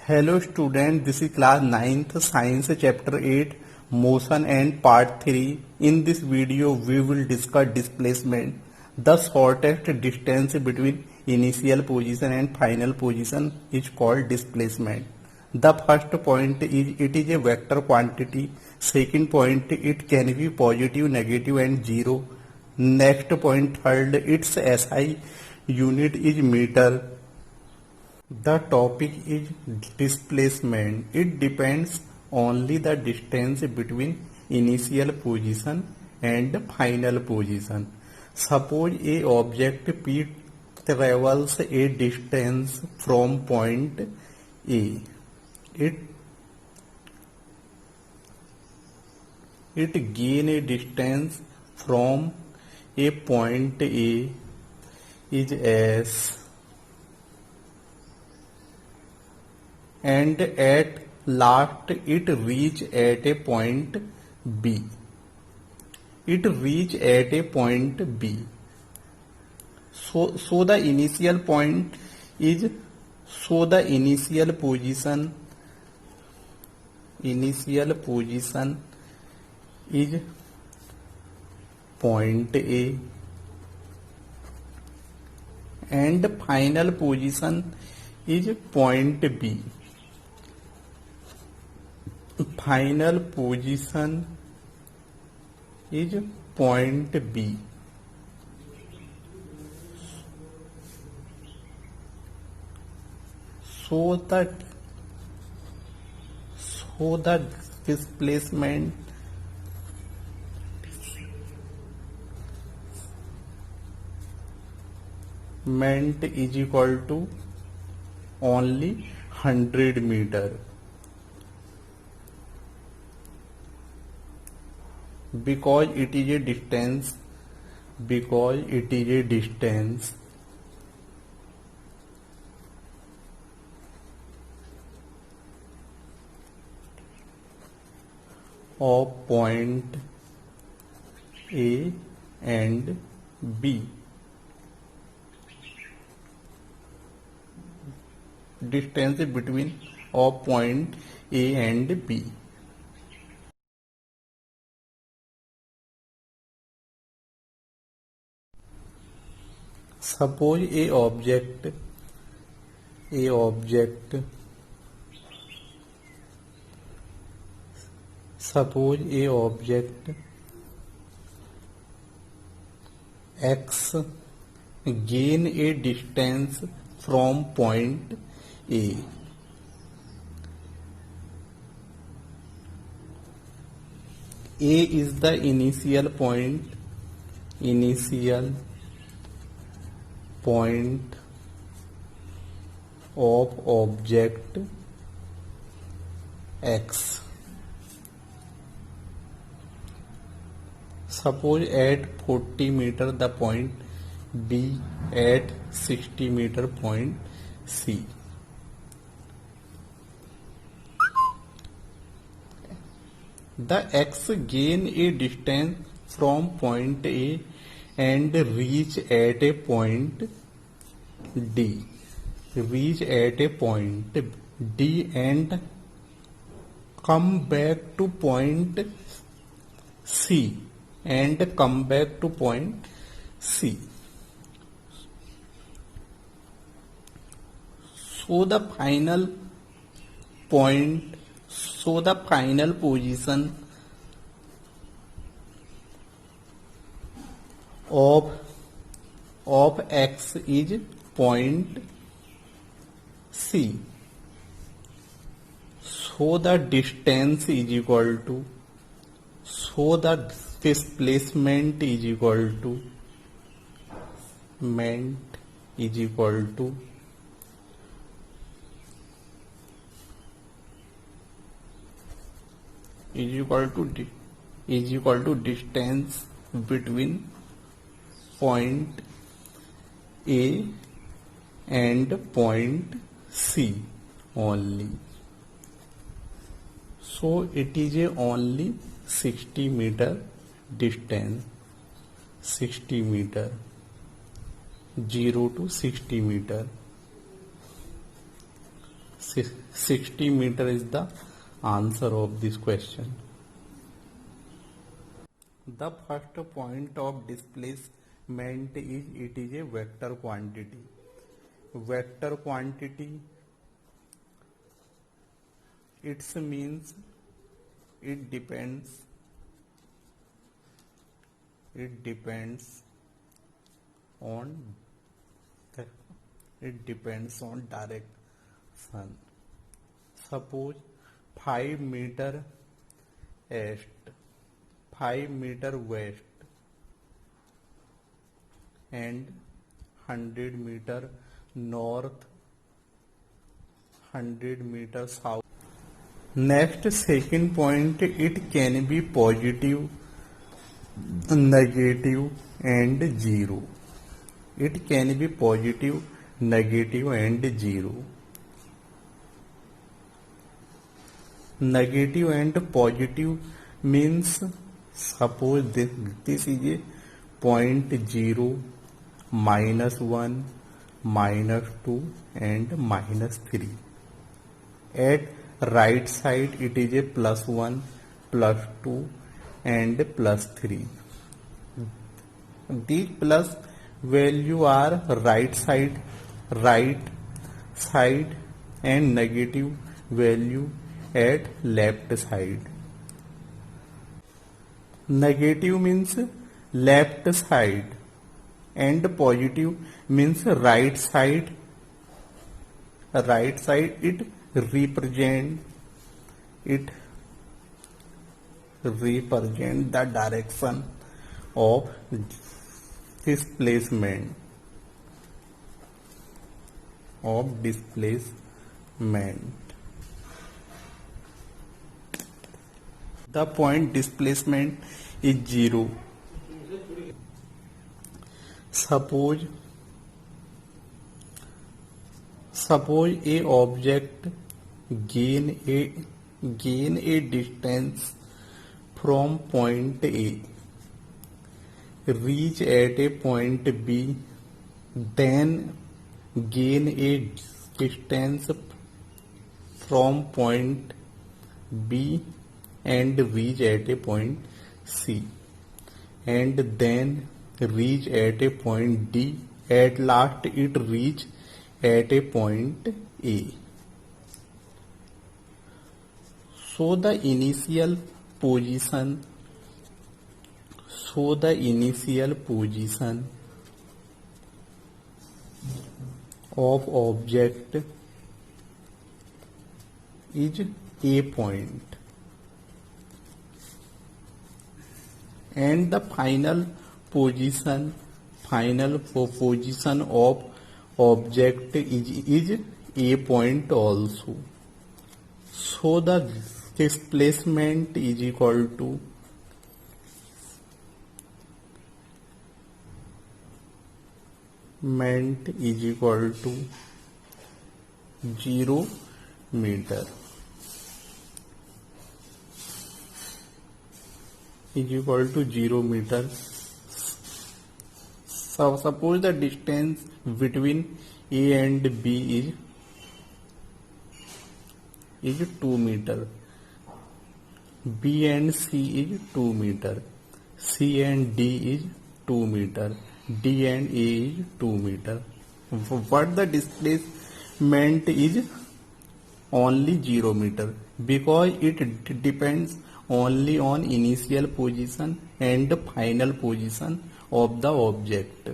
Hello student, this is class 9th science chapter 8 motion and part 3. In this video we will discuss displacement, the shortest distance between initial position and final position is called displacement. The first point is it is a vector quantity. Second point, it can be positive, negative and zero. Next point, third, its SI unit is meter. The topic is displacement. It depends only the distance between initial position and final position. Suppose a object P travels a distance from point A. It gain a distance from a point A is S, and at last it reach at a point B. It reach at a point B. So the initial point is, so the initial position is point A and final position is point B. Final position is point B. So the displacement is equal to only 100 meter, because it is a distance of point A and B. Distance between of point A and B. Suppose a object X gain a distance from point A. A is the initial point of object X. Suppose at 40 meter the point B, at 60 meter point C. The X gain a distance from point A and reach at a point D. And come back to point C. So the final position of X is point C. So the distance is equal to, so the displacement is equal to distance between point A and point C only. So it is a only 60 meter distance, 0 to 60 meter. 60 meter is the answer of this question. The first point of displacement is it is a vector quantity. Vector quantity, it means it depends on direction. Suppose 5 meter east, 5 meter west and 100 meter north, 100 meter south. Next, second point, it can be positive, negative and zero. It can be positive, negative and zero. Negative and positive means, suppose this is a point 0, -1, -2 and -3. At right side it is a +1, +2 and +3. These plus value are right side and negative value at left side. Negative means left side and positive means right side. Right side, it represent the direction of displacement. The point displacement is 0. Suppose a object gain a distance from point A, reach at a point B, then gain a distance from point B and reach at a point C, and then reach at a point D. At last it reach at a point A. So the initial position of object is A point, and the final position of object is A point also. So the displacement is equal to is equal to 0 meter. Is equal to 0 meter. So suppose the distance between A and B is 2 meter. B and C is 2 meter. C and D is 2 meter. D and A is 2 meter. What the displacement is? Only 0 meter, because it depends only on initial position and final position of the object.